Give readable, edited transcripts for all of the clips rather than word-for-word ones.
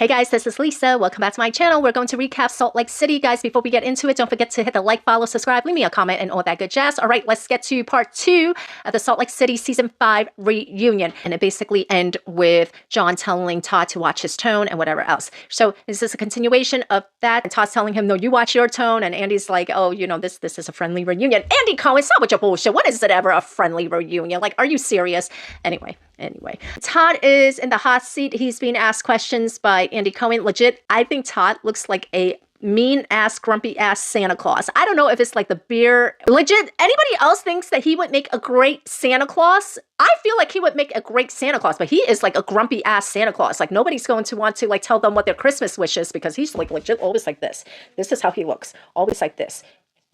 Hey guys, this is Lisa. Welcome back to my channel. We're going to recap Salt Lake City. Guys, before we get into it, don't forget to hit the like, follow, subscribe, leave me a comment, and all that good jazz. All right, let's get to part 2 of the Salt Lake City Season 5 reunion. And it basically ends with John telling Todd to watch his tone and whatever else. So this is a continuation of that. And Todd's telling him, no, you watch your tone. And Andy's like, oh, you know, this is a friendly reunion. Andy Cohen, stop with your bullshit. When is it ever a friendly reunion? Like, are you serious? Anyway, Todd is in the hot seat. He's being asked questions by Andy Cohen. Legit, I think Todd looks like a mean-ass, grumpy-ass Santa Claus. I don't know if it's like the beer. Legit, anybody else thinks that he would make a great Santa Claus? I feel like he would make a great Santa Claus, but he is like a grumpy-ass Santa Claus. Like, nobody's going to want to like tell them what their Christmas wish is because he's like legit always like this. This is how he looks. Always like this.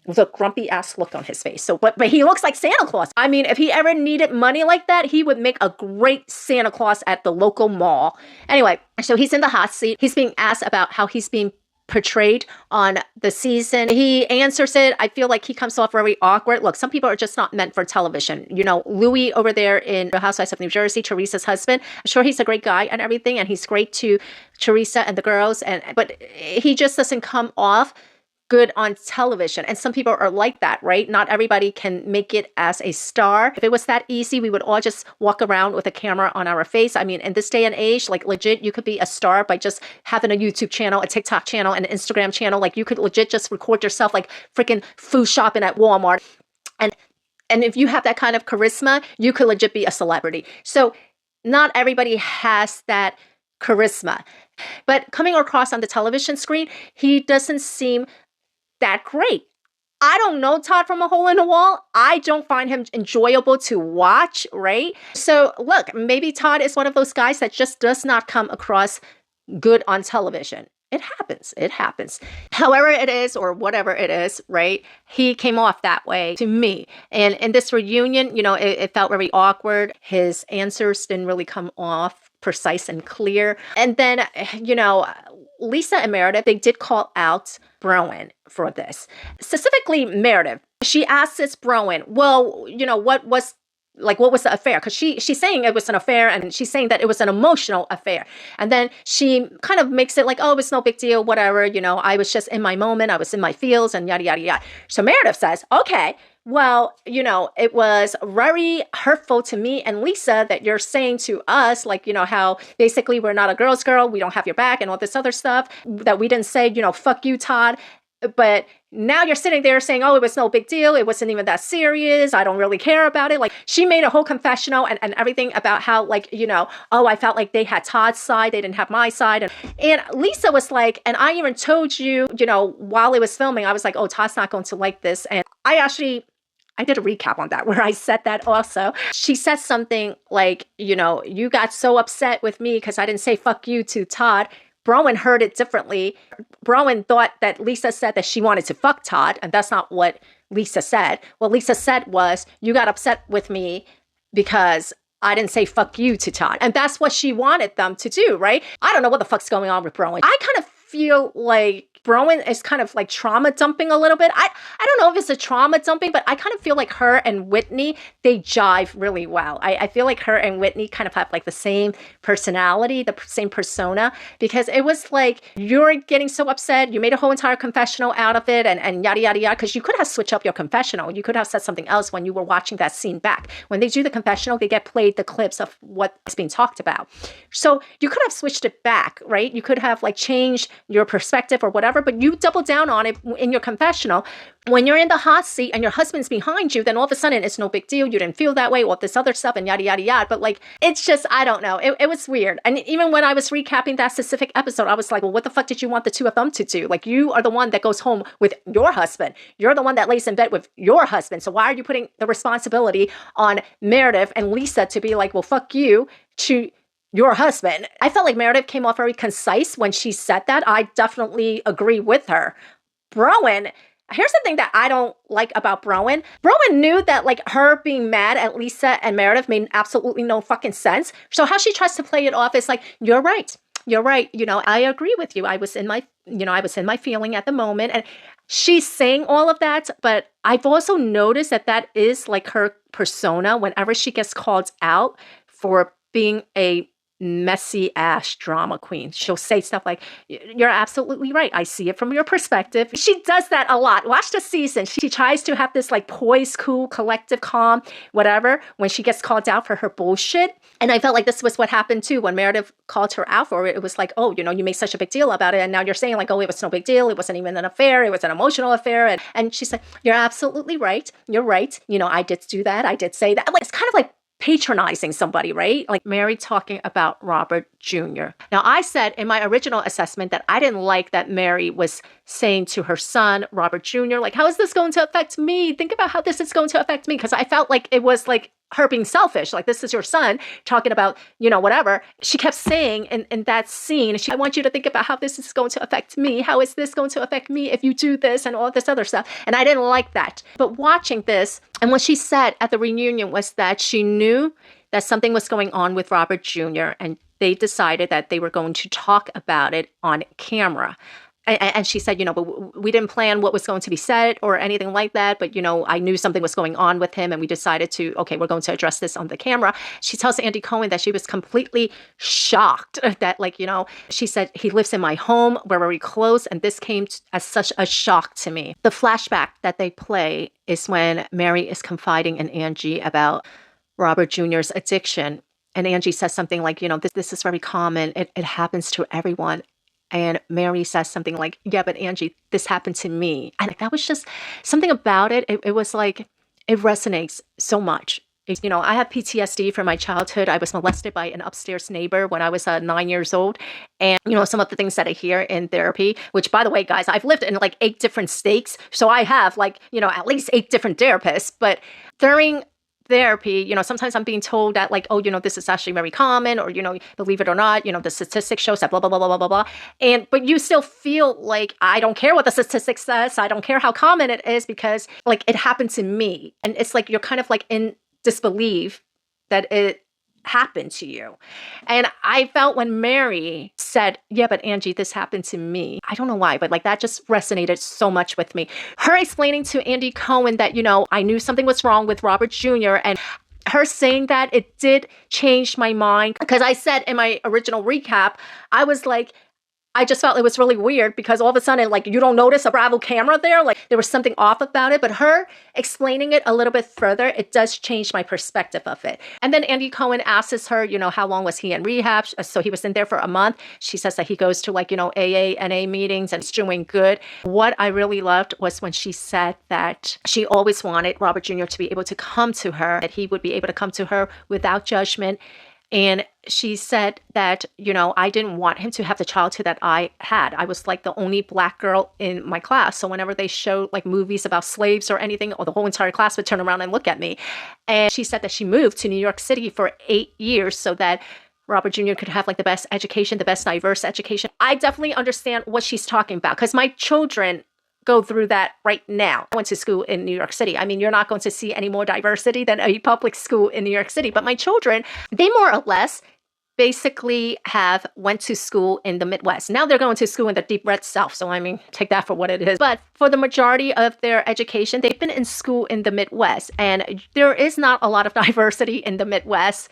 With a grumpy ass look on his face. So, but he looks like Santa Claus. I mean, if he ever needed money like that, he would make a great Santa Claus at the local mall. Anyway, so he's in the hot seat. He's being asked about how he's being portrayed on the season. He answers it. I feel like he comes off very awkward. Look, some people are just not meant for television. You know, Louis over there in the Housewives of New Jersey, Teresa's husband, I'm sure he's a great guy and everything, and he's great to Teresa and the girls, but he just doesn't come off good on television. And some people are like that, right? Not everybody can make it as a star. If it was that easy, we would all just walk around with a camera on our face. I mean, in this day and age, like legit, you could be a star by just having a YouTube channel, a TikTok channel, and an Instagram channel. Like you could legit just record yourself like freaking food shopping at Walmart. And if you have that kind of charisma, you could legit be a celebrity. So not everybody has that charisma. But coming across on the television screen, he doesn't seem that great. I don't know Todd from a hole in the wall. I don't find him enjoyable to watch, right? So look, maybe Todd is one of those guys that just does not come across good on television. It happens. It happens. However it is, or whatever it is, right? He came off that way to me. And in this reunion, you know, it felt very awkward. His answers didn't really come off precise and clear. And then, you know, Lisa and Meredith, they did call out Bronwyn for this. Specifically, Meredith. She asked this Bronwyn, well, you know, what was the affair? Because she's saying it was an affair, and she's saying that it was an emotional affair. And then she kind of makes it like, oh, it's no big deal, whatever. You know, I was just in my moment. I was in my feels and yada, yada, yada. So Meredith says, okay, well, you know, it was very hurtful to me and Lisa that you're saying to us, like, you know, how basically we're not a girl's girl, we don't have your back and all this other stuff that we didn't say, you know, fuck you, Todd. But now you're sitting there saying, oh, it was no big deal. It wasn't even that serious. I don't really care about it. Like, she made a whole confessional and everything about how, like, you know, oh, I felt like they had Todd's side. They didn't have my side. And Lisa was like, and I even told you, you know, while it was filming, I was like, oh, Todd's not going to like this. And I did a recap on that where I said that also. She said something like, you know, you got so upset with me because I didn't say fuck you to Todd. Bronwyn heard it differently. Bronwyn thought that Lisa said that she wanted to fuck Todd, and that's not what Lisa said. What Lisa said was, you got upset with me because I didn't say fuck you to Todd. And that's what she wanted them to do, right? I don't know what the fuck's going on with Bronwyn. I kind of feel like Bronwyn is kind of like trauma dumping a little bit. I don't know if it's a trauma dumping, but I kind of feel like her and Whitney, they jive really well. I feel like her and Whitney kind of have like the same personality, the same persona, because it was like, you're getting so upset. You made a whole entire confessional out of it and yada, yada, yada, because you could have switched up your confessional. You could have said something else when you were watching that scene back. When they do the confessional, they get played the clips of what is being talked about. So you could have switched it back, right? You could have like changed your perspective or whatever, but you double down on it in your confessional. When you're in the hot seat and your husband's behind you, then all of a sudden it's no big deal. You didn't feel that way, all this other stuff and yada, yada, yada. But like, it's just, I don't know. It was weird. And even when I was recapping that specific episode, I was like, well, what the fuck did you want the two of them to do? Like, you are the one that goes home with your husband. You're the one that lays in bed with your husband. So why are you putting the responsibility on Meredith and Lisa to be like, well, fuck you to your husband? I felt like Meredith came off very concise when she said that. I definitely agree with her. Bronwyn, here's the thing that I don't like about Bronwyn. Bronwyn knew that like her being mad at Lisa and Meredith made absolutely no fucking sense. So how she tries to play it off is like, you're right. You're right. You know, I agree with you. I was in my feeling at the moment. And she's saying all of that, but I've also noticed that that is like her persona whenever she gets called out for being a messy ass drama queen. She'll say stuff like, you're absolutely right. I see it from your perspective. She does that a lot. Watch the season. She tries to have this like poised, cool, collective, calm, whatever, when she gets called out for her bullshit. And I felt like this was what happened too. When Meredith called her out for it, it was like, oh, you made such a big deal about it. And now you're saying like, oh, it was no big deal. It wasn't even an affair. It was an emotional affair. And she said, you're absolutely right. You're right. I did do that. I did say that. Like, it's kind of like patronizing somebody, right? Like Mary talking about Robert Jr. Now, I said in my original assessment that I didn't like that Mary was saying to her son, Robert Jr., like, how is this going to affect me? Think about how this is going to affect me. Because I felt like it was like her being selfish. Like, this is your son talking about, whatever. She kept saying in that scene, I want you to think about how this is going to affect me. How is this going to affect me if you do this and all this other stuff? And I didn't like that. But watching this, and what she said at the reunion was that she knew that something was going on with Robert Jr., and they decided that they were going to talk about it on camera. And she said, but we didn't plan what was going to be said or anything like that. But, I knew something was going on with him and we decided to, okay, we're going to address this on the camera. She tells Andy Cohen that she was completely shocked that, she said, he lives in my home. We're very close. And this came as such a shock to me. The flashback that they play is when Mary is confiding in Angie about Robert Jr.'s addiction. And Angie says something like, this is very common. It happens to everyone. And Mary says something like, yeah, but Angie, this happened to me. And that was just something about it. It was like, it resonates so much. I have PTSD from my childhood. I was molested by an upstairs neighbor when I was 9 years old. And, some of the things that I hear in therapy, which, by the way, guys, I've lived in like 8 different states. So I have like, at least 8 different therapists. But during therapy, sometimes I'm being told that like, oh, this is actually very common, or, believe it or not, the statistics shows that blah, blah, blah, blah, blah, blah. But you still feel like, I don't care what the statistics says. I don't care how common it is because like it happened to me. And it's like, you're kind of like in disbelief that it happened to you. And I felt when Mary said, yeah, but Angie, this happened to me. I don't know why, but like that just resonated so much with me. Her explaining to Andy Cohen that, I knew something was wrong with Robert Jr. and her saying that, it did change my mind. Because I said in my original recap, I was like, I just felt it was really weird because all of a sudden, like, you don't notice a Bravo camera there. Like, there was something off about it. But her explaining it a little bit further, it does change my perspective of it. And then Andy Cohen asks her, how long was he in rehab? So he was in there for a month. She says that he goes to like, AA, NA meetings and is doing good. What I really loved was when she said that she always wanted Robert Jr. to be able to come to her, that he would be able to come to her without judgment. And she said that, I didn't want him to have the childhood that I had. I was like the only Black girl in my class. So whenever they showed like movies about slaves or anything, or the whole entire class would turn around and look at me. And she said that she moved to New York City for 8 years so that Robert Jr. could have like the best education, the best diverse education. I definitely understand what she's talking about because my children go through that right now. I went to school in New York City. I mean, you're not going to see any more diversity than a public school in New York City. But my children, they more or less basically have went to school in the Midwest. Now they're going to school in the deep red South. So, I mean, take that for what it is. But for the majority of their education, they've been in school in the Midwest. And there is not a lot of diversity in the Midwest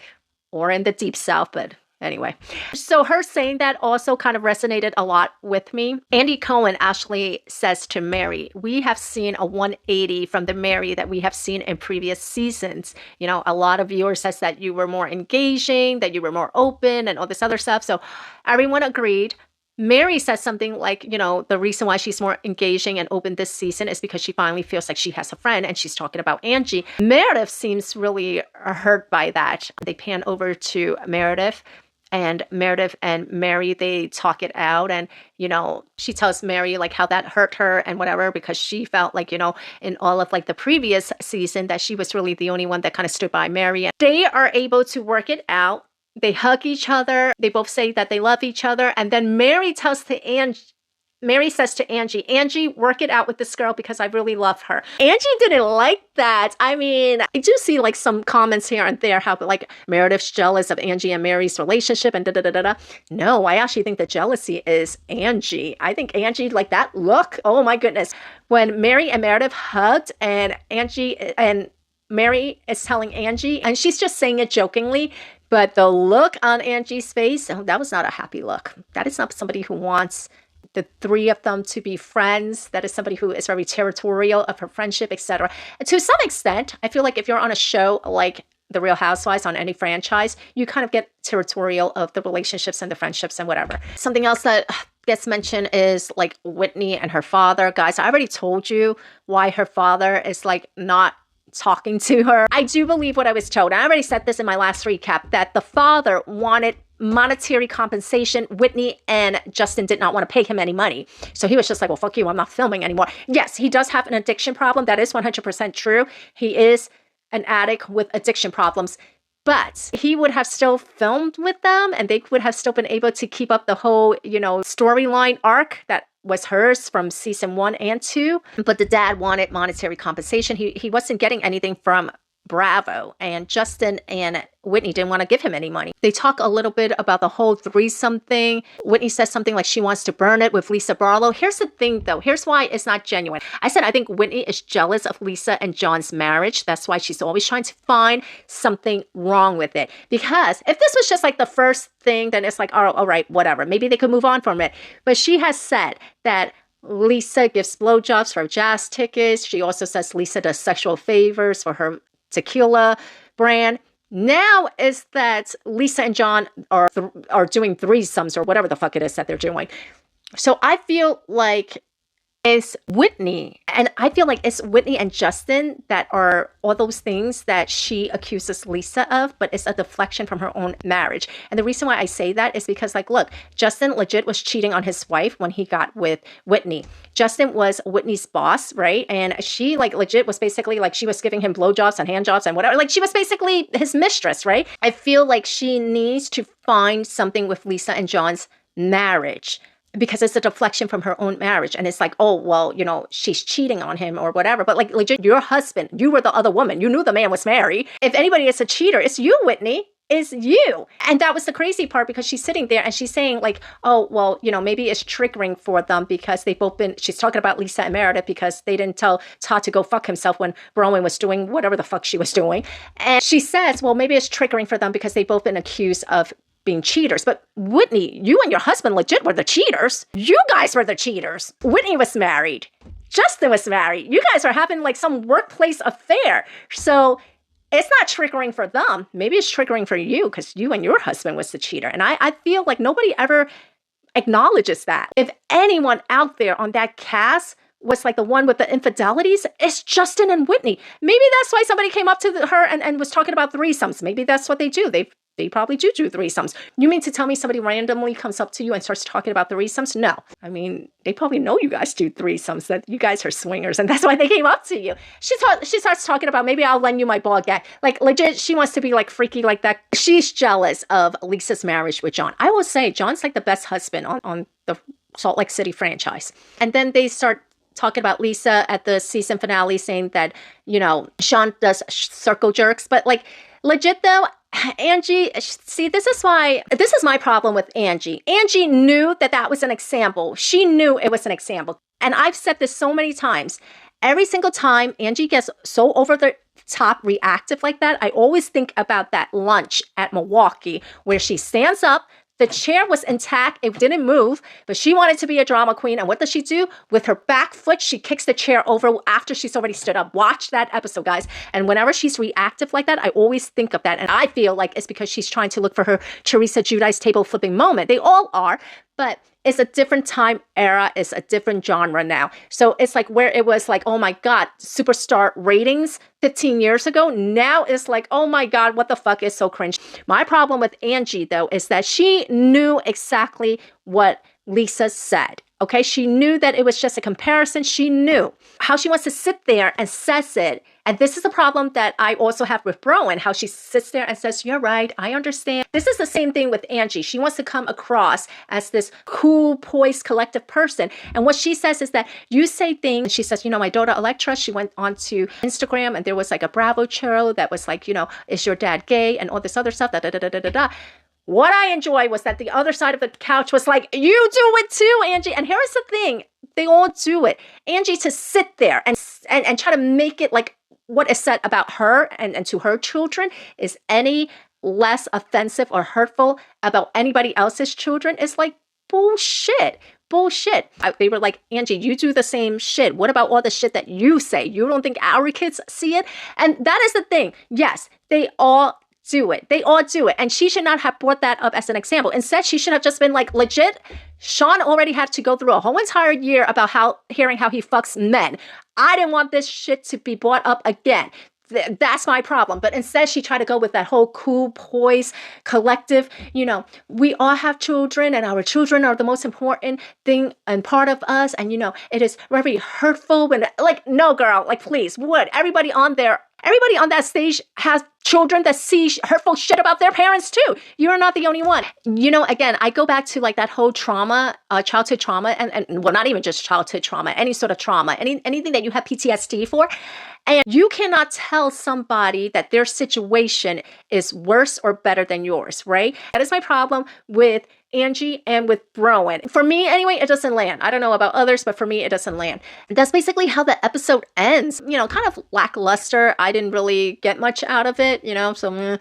or in the deep South, but anyway, so her saying that also kind of resonated a lot with me. Andy Cohen actually says to Mary, we have seen a 180 from the Mary that we have seen in previous seasons. A lot of viewers says that you were more engaging, that you were more open and all this other stuff. So everyone agreed. Mary says something like, the reason why she's more engaging and open this season is because she finally feels like she has a friend, and she's talking about Angie. Meredith seems really hurt by that. They pan over to Meredith. And Meredith and Mary, they talk it out. And, she tells Mary like how that hurt her and whatever, because she felt like, in all of like the previous season that she was really the only one that kind of stood by Mary. And they are able to work it out. They hug each other. They both say that they love each other. And then Mary says to Angie, Angie, work it out with this girl because I really love her. Angie didn't like that. I mean, I do see like some comments here and there how like Meredith's jealous of Angie and Mary's relationship and da-da-da-da-da. No, I actually think the jealousy is Angie. I think Angie, like that look, oh my goodness. When Mary and Meredith hugged and Angie and Mary is telling Angie, and she's just saying it jokingly, But the look on Angie's face, oh, that was not a happy look. That is not somebody who wants the three of them to be friends. That is somebody who is very territorial of her friendship, etc. And to some extent, I feel like if you're on a show like The Real Housewives, on any franchise, you kind of get territorial of the relationships and the friendships and whatever. Something else that gets mentioned is like Whitney and her father. Guys, I already told you why her father is like not talking to her. I do believe what I was told. I already said this in my last recap, that the father wanted monetary compensation. Whitney and Justin did not want to pay him any money. So he was just like, well, fuck you, I'm not filming anymore. Yes, he does have an addiction problem. That is 100% true. He is an addict with addiction problems. But he would have still filmed with them, and they would have still been able to keep up the whole, storyline arc that was hers from season 1 and 2. But the dad wanted monetary compensation. He wasn't getting anything from Bravo, and Justin and Whitney didn't want to give him any money. They talk a little bit about the whole threesome thing. Whitney says something like she wants to burn it with Lisa Barlow. Here's the thing though. Here's why it's not genuine. I said I think Whitney is jealous of Lisa and John's marriage. That's why she's always trying to find something wrong with it. Because if this was just like the first thing, then it's like, oh, all right, whatever. Maybe they could move on from it. But she has said that Lisa gives blowjobs for jazz tickets. She also says Lisa does sexual favors for her tequila brand. Now is that Lisa and John are doing threesomes or whatever the fuck it is that they're doing. So I feel like it's Whitney, and I feel like it's Whitney and Justin that are all those things that she accuses Lisa of, but it's a deflection from her own marriage. And the reason why I say that is because, like, look, Justin legit was cheating on his wife when he got with Whitney. Justin was Whitney's boss, right? And she, like, legit was basically, like, she was giving him blowjobs and handjobs and whatever. Like, she was basically his mistress, right? I feel like she needs to find something with Lisa and John's marriage, because it's a deflection from her own marriage. And it's like, oh, well, she's cheating on him or whatever. But like, legit, your husband, you were the other woman. You knew the man was married. If anybody is a cheater, it's you, Whitney. Is you. And that was the crazy part, because she's sitting there and she's saying like, oh, well, maybe it's triggering for them because they've both been, she's talking about Lisa and Meredith because they didn't tell Todd to go fuck himself when Bronwyn was doing whatever the fuck she was doing. And she says, well, maybe it's triggering for them because they've both been accused of being cheaters. But Whitney, you and your husband legit were the cheaters. You guys were the cheaters. Whitney was married. Justin was married. You guys are having like some workplace affair. So it's not triggering for them. Maybe it's triggering for you because you and your husband was the cheater. And I feel like nobody ever acknowledges that. If anyone out there on that cast was like the one with the infidelities, it's Justin and Whitney. Maybe that's why somebody came up to her and was talking about threesomes. Maybe that's what they do. They probably do threesomes. You mean to tell me somebody randomly comes up to you and starts talking about threesomes? No. I mean, they probably know you guys do threesomes, that you guys are swingers, and that's why they came up to you. She starts talking about, maybe I'll lend you my ball gag. Like, legit, she wants to be like freaky like that. She's jealous of Lisa's marriage with John. I will say, John's like the best husband on the Salt Lake City franchise. And then they start talking about Lisa at the season finale, saying that, Sean does circle jerks. But like, legit though, Angie, see, this is my problem with Angie. Angie knew that was an example. She knew it was an example. And I've said this so many times. Every single time Angie gets so over the top reactive like that, I always think about that lunch at Milwaukee where she stands up. The chair was intact. It didn't move, but she wanted to be a drama queen. And what does she do? With her back foot, she kicks the chair over after she's already stood up. Watch that episode, guys. And whenever she's reactive like that, I always think of that. And I feel like it's because she's trying to look for her Teresa Giudice table flipping moment. They all are, but it's a different time era. It's a different genre now. So it's like where it was like, oh my God, superstar ratings 15 years ago. Now it's like, oh my God, what the fuck is so cringe? My problem with Angie, though, is that she knew exactly what Lisa said. Okay, she knew that it was just a comparison. She knew how she wants to sit there and says it. And this is a problem that I also have with Bronwyn, how she sits there and says, you're right, I understand. This is the same thing with Angie. She wants to come across as this cool, poised, collective person. And what she says is that you say things, she says, my daughter Electra, she went onto Instagram and there was like a Bravo churro that was like, is your dad gay? And all this other stuff, da-da-da-da-da-da. What I enjoy was that the other side of the couch was like, you do it too, Angie. And here's the thing. They all do it. Angie, to sit there and try to make it like what is said about her and to her children is any less offensive or hurtful about anybody else's children is like bullshit. Bullshit. They were like, Angie, you do the same shit. What about all the shit that you say? You don't think our kids see it? And that is the thing. Yes, they all do it. They all do it. And she should not have brought that up as an example. Instead, she should have just been like, legit, Sean already had to go through a whole entire year about hearing how he fucks men. I didn't want this shit to be brought up again. That's my problem. But instead, she tried to go with that whole cool, poise, collective, we all have children and our children are the most important thing and part of us. And, it is very hurtful when, like, no, girl, like, please, what? Everybody on that stage has children that see hurtful shit about their parents too. You're not the only one. Again, I go back to like that whole trauma, childhood trauma, and well, not even just childhood trauma, any sort of trauma, anything that you have PTSD for. And you cannot tell somebody that their situation is worse or better than yours, right? That is my problem with Angie and with Bronwyn. For me, anyway, it doesn't land. I don't know about others, but for me, it doesn't land. That's basically how the episode ends. Kind of lackluster. I didn't really get much out of it, so...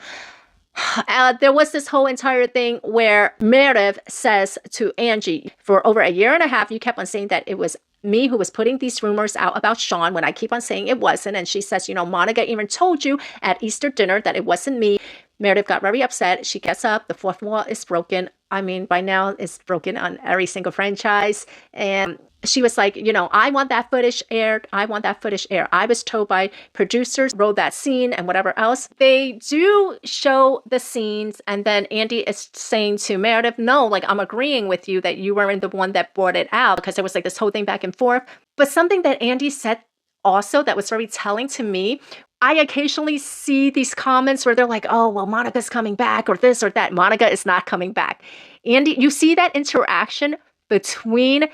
there was this whole entire thing where Meredith says to Angie, for over a year and a half, you kept on saying that it was me who was putting these rumors out about Sean when I keep on saying it wasn't. And she says, Monica even told you at Easter dinner that it wasn't me. Meredith got very upset. She gets up. The fourth wall is broken. I mean, by now it's broken on every single franchise. And she was like, I want that footage aired. I want that footage aired. I was told by producers, wrote that scene and whatever else. They do show the scenes. And then Andy is saying to Meredith, no, like, I'm agreeing with you that you weren't the one that brought it out, because there was like this whole thing back and forth. But something that Andy said also that was very telling to me, I occasionally see these comments where they're like, oh, well, Monica's coming back or this or that. Monica is not coming back. Andy, you see that interaction between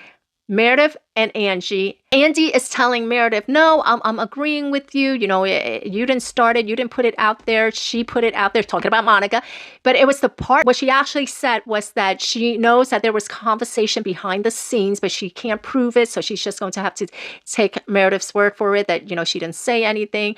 Meredith and Angie. Andy is telling Meredith, no, I'm agreeing with you. You didn't start it. You didn't put it out there. She put it out there, talking about Monica. But it was the part, what she actually said was that she knows that there was conversation behind the scenes, but she can't prove it. So she's just going to have to take Meredith's word for it that, she didn't say anything.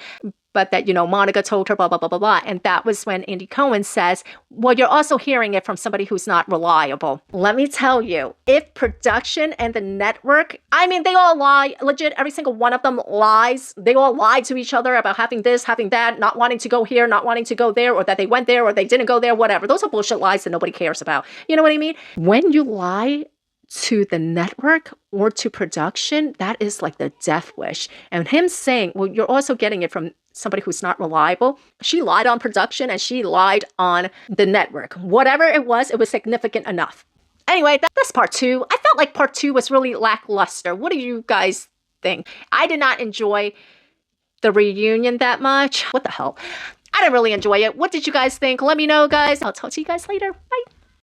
But that, Monica told her, blah, blah, blah, blah, blah. And that was when Andy Cohen says, well, you're also hearing it from somebody who's not reliable. Let me tell you, if production and the network, I mean, they all lie. Legit, every single one of them lies. They all lie to each other about having this, having that, not wanting to go here, not wanting to go there, or that they went there, or they didn't go there, whatever. Those are bullshit lies that nobody cares about. You know what I mean? When you lie to the network or to production, that is like the death wish. And him saying, well, you're also getting it from somebody who's not reliable. She lied on production and she lied on the network. Whatever it was significant enough. Anyway, that's part 2. I felt like part 2 was really lackluster. What do you guys think? I did not enjoy the reunion that much. What the hell? I didn't really enjoy it. What did you guys think? Let me know, guys. I'll talk to you guys later. Bye.